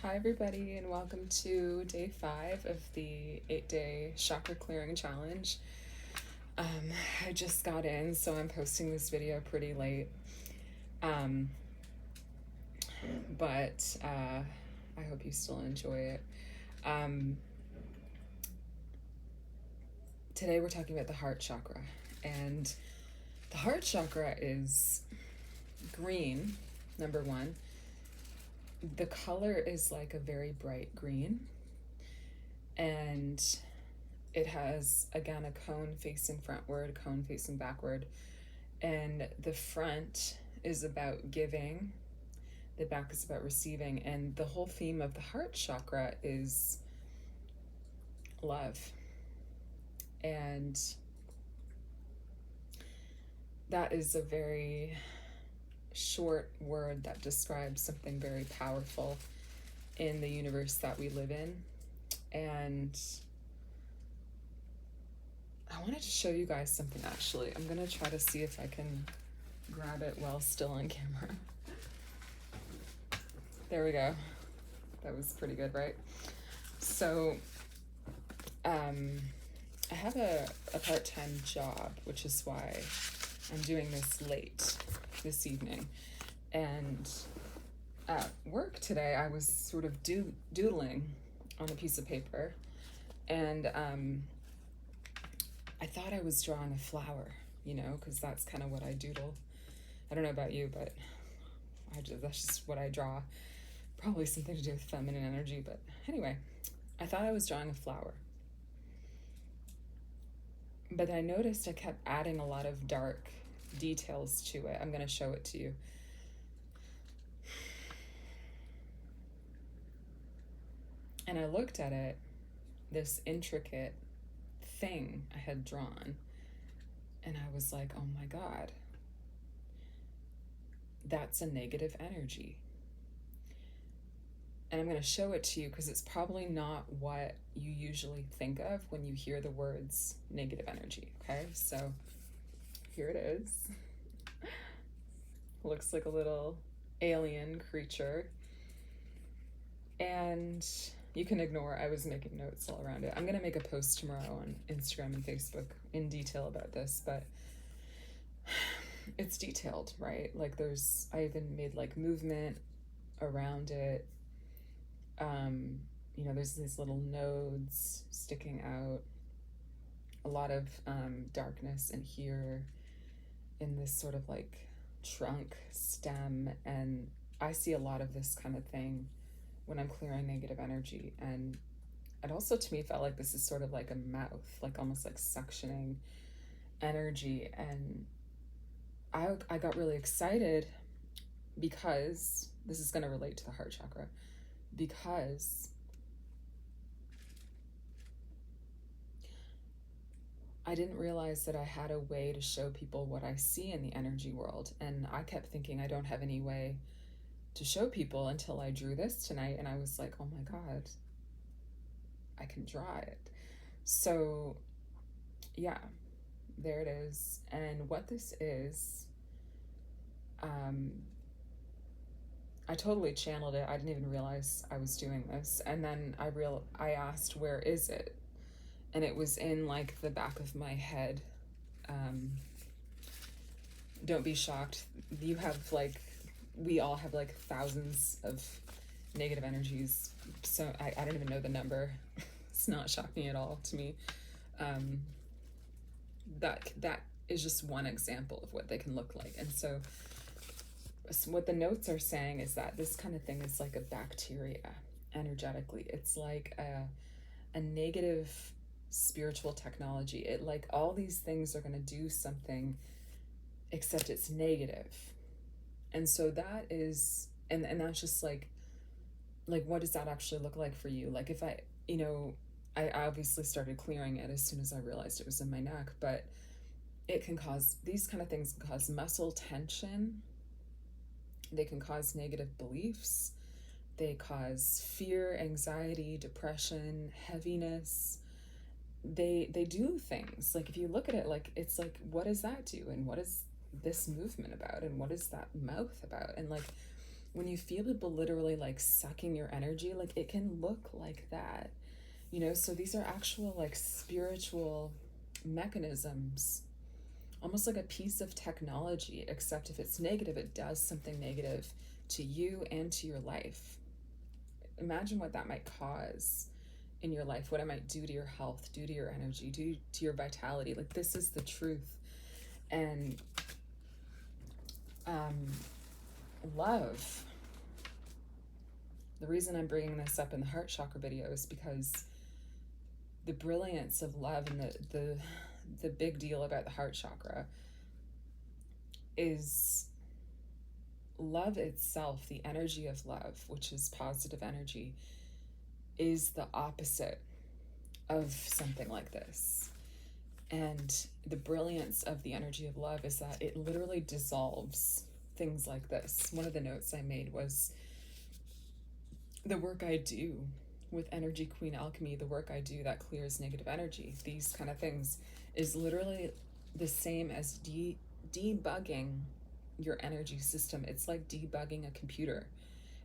Hi everybody, and welcome to day 5 of the 8-day chakra clearing challenge. I just got in, so I'm posting this video pretty late. But I hope you still enjoy it. Today we're talking about the heart chakra, and the heart chakra is green, number one. The color is like a very bright green, and it has, again, a cone facing frontward, a cone facing backward, and the front is about giving, the back is about receiving, and the whole theme of the heart chakra is love. And that is a very short word that describes something very powerful in the universe that we live in. And I wanted to show you guys something, actually. I'm gonna try to see if I can grab it while still on camera. There we go. That was pretty good, right? So I have a part-time job, which is why I'm doing this late this evening. And at work today, I was sort of doodling on a piece of paper, and I thought I was drawing a flower, because that's kind of what I doodle. I don't know about you, but that's just what I draw. Probably something to do with feminine energy, but anyway, I thought I was drawing a flower. But I noticed I kept adding a lot of dark details to it. I'm going to show it to you. And I looked at it, this intricate thing I had drawn, and I was like, oh my God, that's a negative energy. And I'm going to show it to you because it's probably not what you usually think of when you hear the words negative energy, okay? So here it is. Looks like a little alien creature. And you can ignore, I was making notes all around it. I'm going to make a post tomorrow on Instagram and Facebook in detail about this, but it's detailed, right? Like I even made like movement around it. There's these little nodes sticking out, a lot of darkness in here, in this sort of like trunk stem, and I see a lot of this kind of thing when I'm clearing negative energy. And it also, to me, felt like this is sort of like a mouth, like almost like suctioning energy. And I got really excited because this is going to relate to the heart chakra, because I didn't realize that I had a way to show people what I see in the energy world. And I kept thinking I don't have any way to show people until I drew this tonight. And I was like, oh my God, I can draw it. So yeah, there it is. And what this is, I totally channeled it. I didn't even realize I was doing this. And then I asked, where is it? And it was in like the back of my head. Don't be shocked. We all have like thousands of negative energies. So I don't even know the number. It's not shocking at all to me. That is just one example of what they can look like. And so what the notes are saying is that this kind of thing is like a bacteria energetically. It's like a negative spiritual technology. It, like, all these things are going to do something, except it's negative. And so that is, and that's just like what does that actually look like for you? Like, if I obviously started clearing it as soon as I realized it was in my neck, but it can cause, these kind of things can cause muscle tension. They can cause negative beliefs. They cause fear, anxiety, depression, heaviness. They do things. Like, if you look at it, like, it's like, what does that do? And what is this movement about? And what is that mouth about? And like, when you feel people literally like sucking your energy, like it can look like that, you know? So these are actual like spiritual mechanisms, almost like a piece of technology, except if it's negative, it does something negative to you and to your life. Imagine what that might cause in your life, what it might do to your health, do to your energy, do to your vitality. Like, this is the truth. And love, the reason I'm bringing this up in the heart chakra video is because the brilliance of love and the big deal about the heart chakra is love itself. The energy of love, which is positive energy, is the opposite of something like this. And the brilliance of the energy of love is that it literally dissolves things like this. One of the notes I made was the work I do with Energy Queen Alchemy, the work I do that clears negative energy, these kind of things, is literally the same as debugging your energy system. It's like debugging a computer.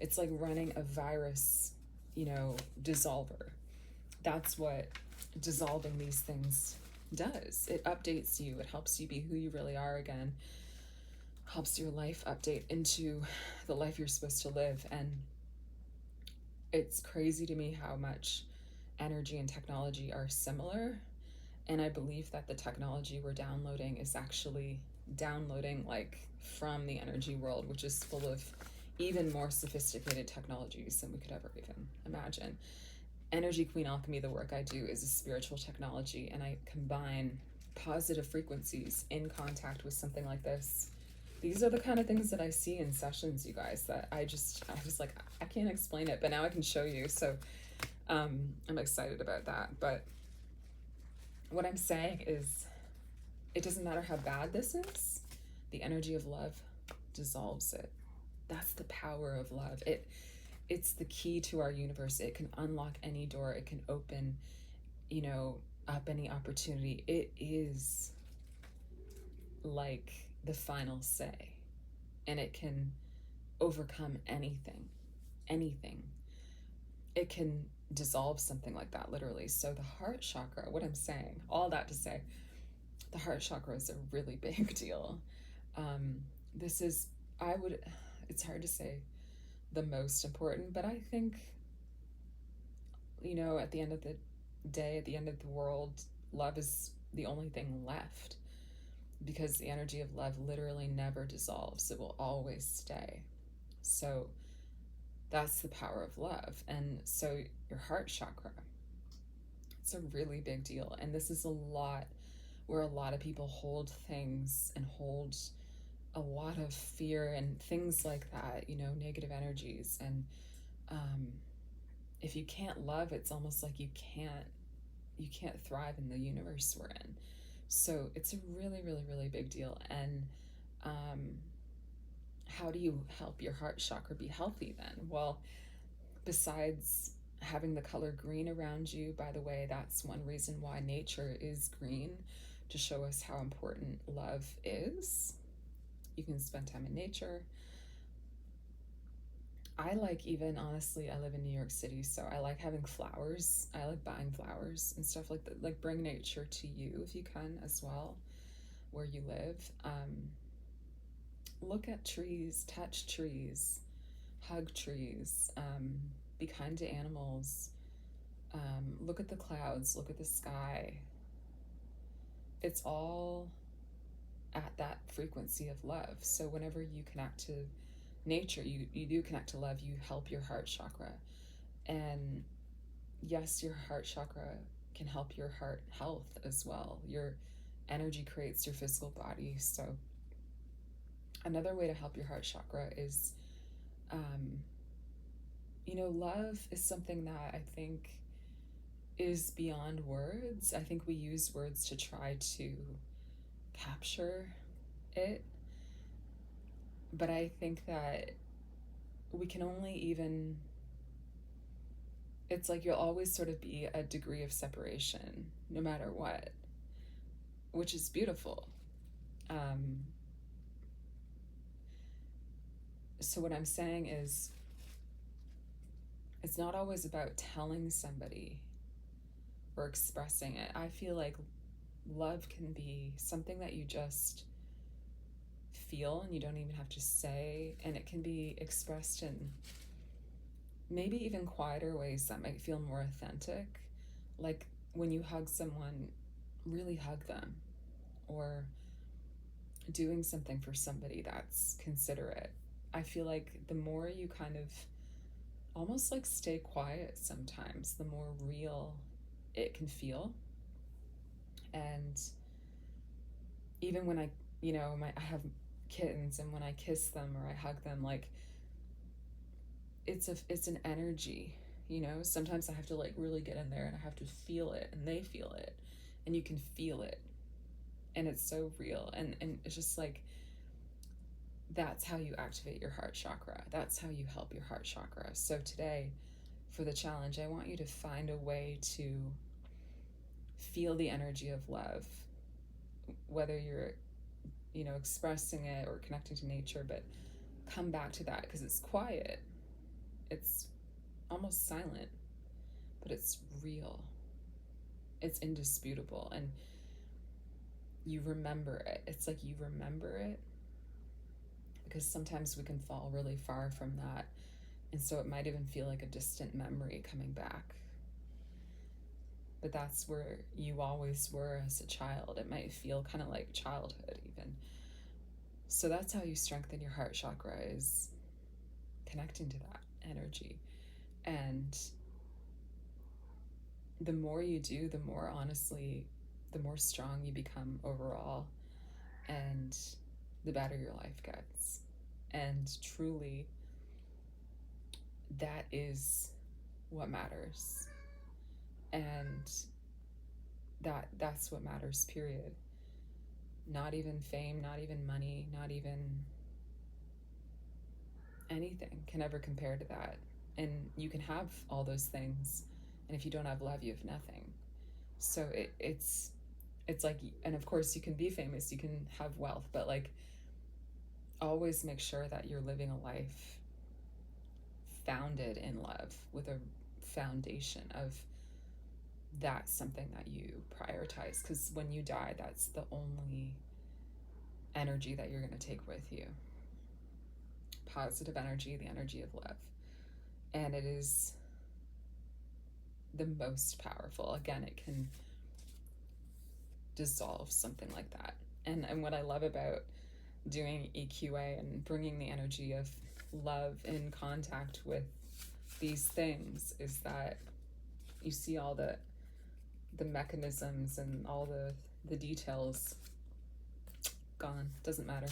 It's like running a virus, you know, dissolver. That's what dissolving these things does. It updates you. It helps you be who you really are again. Helps your life update into the life you're supposed to live. And it's crazy to me how much energy and technology are similar. And I believe that the technology we're downloading is actually downloading like from the energy world, which is full of even more sophisticated technologies than we could ever even imagine. Energy Queen Alchemy, the work I do, is a spiritual technology, and I combine positive frequencies in contact with something like this. These are the kind of things that I see in sessions, you guys, that I was like, I can't explain it, but now I can show you. So I'm excited about that. But what I'm saying is, it doesn't matter how bad this is, the energy of love dissolves it. That's the power of love. It's the key to our universe. It can unlock any door. It can open, you know, up any opportunity. It is like the final say, and it can overcome anything. It can dissolve something like that, literally. So the heart chakra, what I'm saying, all that to say, the heart chakra is a really big deal. This is, it's hard to say the most important, but I think, you know, at the end of the day, at the end of the world, love is the only thing left, because the energy of love literally never dissolves. It will always stay. So that's the power of love. And so your heart chakra, it's a really big deal. And this is a lot where a lot of people hold things and hold a lot of fear and things like that, you know, negative energies. And if you can't love, it's almost like you can't thrive in the universe we're in. So it's a really, really, really big deal. And how do you help your heart chakra be healthy then? Well, besides having the color green around you, by the way, that's one reason why nature is green, to show us how important love is. You can spend time in nature. I like, even honestly, I live in New York City, so I like having flowers. I like buying flowers and stuff like that. Like, bring nature to you if you can as well, where you live. Look at trees, touch trees, hug trees, be kind to animals. Look at the clouds, look at the sky. It's all at that frequency of love. So whenever you connect to nature, you do connect to love, you help your heart chakra. And yes, your heart chakra can help your heart health as well. Your energy creates your physical body. So another way to help your heart chakra is, you know, love is something that I think is beyond words. I think we use words to try to capture it, but I think that we can only even, it's like you'll always sort of be a degree of separation no matter what, which is beautiful. So what I'm saying is, it's not always about telling somebody or expressing it. I feel like love can be something that you just feel and you don't even have to say, and it can be expressed in maybe even quieter ways that might feel more authentic. Like when you hug someone, really hug them, or doing something for somebody that's considerate. I feel like the more you kind of almost like stay quiet sometimes, the more real it can feel. And even when I, I have kittens, and when I kiss them or I hug them, like it's an energy, Sometimes I have to like really get in there and I have to feel it, and they feel it, and you can feel it, and it's so real, and it's just like, that's how you activate your heart chakra. That's how you help your heart chakra. So today, for the challenge, I want you to find a way to feel the energy of love, whether you're, expressing it or connecting to nature, but come back to that, because it's quiet. It's almost silent, but it's real. It's indisputable, and you remember it. It's like you remember it, because sometimes we can fall really far from that, and so it might even feel like a distant memory coming back. But that's where you always were as a child. It might feel kind of like childhood even. So that's how you strengthen your heart chakra, is connecting to that energy. And the more you do, the more, honestly, the more strong you become overall, and the better your life gets. And truly, that is what matters. And that's what matters, period. Not even fame, not even money, not even anything can ever compare to that. And you can have all those things, and if you don't have love, you have nothing. So it's like, and of course you can be famous, you can have wealth, but like, always make sure that you're living a life founded in love, with a foundation of that's something that you prioritize, because when you die, that's the only energy that you're going to take with you. Positive energy, the energy of love. And it is the most powerful. Again, it can dissolve something like that. And what I love about doing EQA and bringing the energy of love in contact with these things is that you see all the mechanisms and all the details gone. Doesn't matter.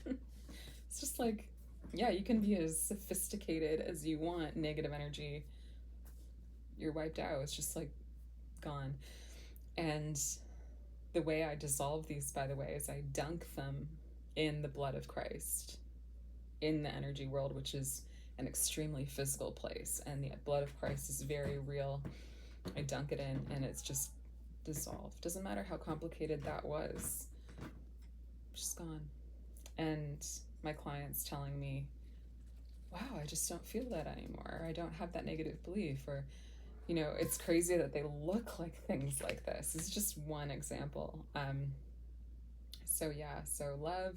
It's just like, yeah, you can be as sophisticated as you want. Negative energy, you're wiped out. It's just like gone. And the way I dissolve these, by the way, is I dunk them in the blood of Christ, in the energy world, which is an extremely physical place. And the blood of Christ is very real. I dunk it in, and it's just dissolved. Doesn't matter how complicated that was. Just gone. And my clients telling me, wow, I just don't feel that anymore. I don't have that negative belief. Or, it's crazy that they look like things like this. It's just one example. So yeah, so love,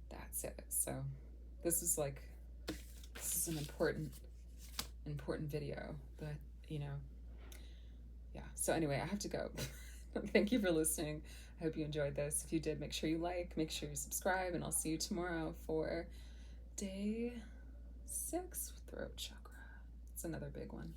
that's it. So this is an important video, but yeah. So anyway, I have to go. Thank you for listening. I hope you enjoyed this. If you did, make sure you like, make sure you subscribe, and I'll see you tomorrow for day 6, throat chakra. It's another big one.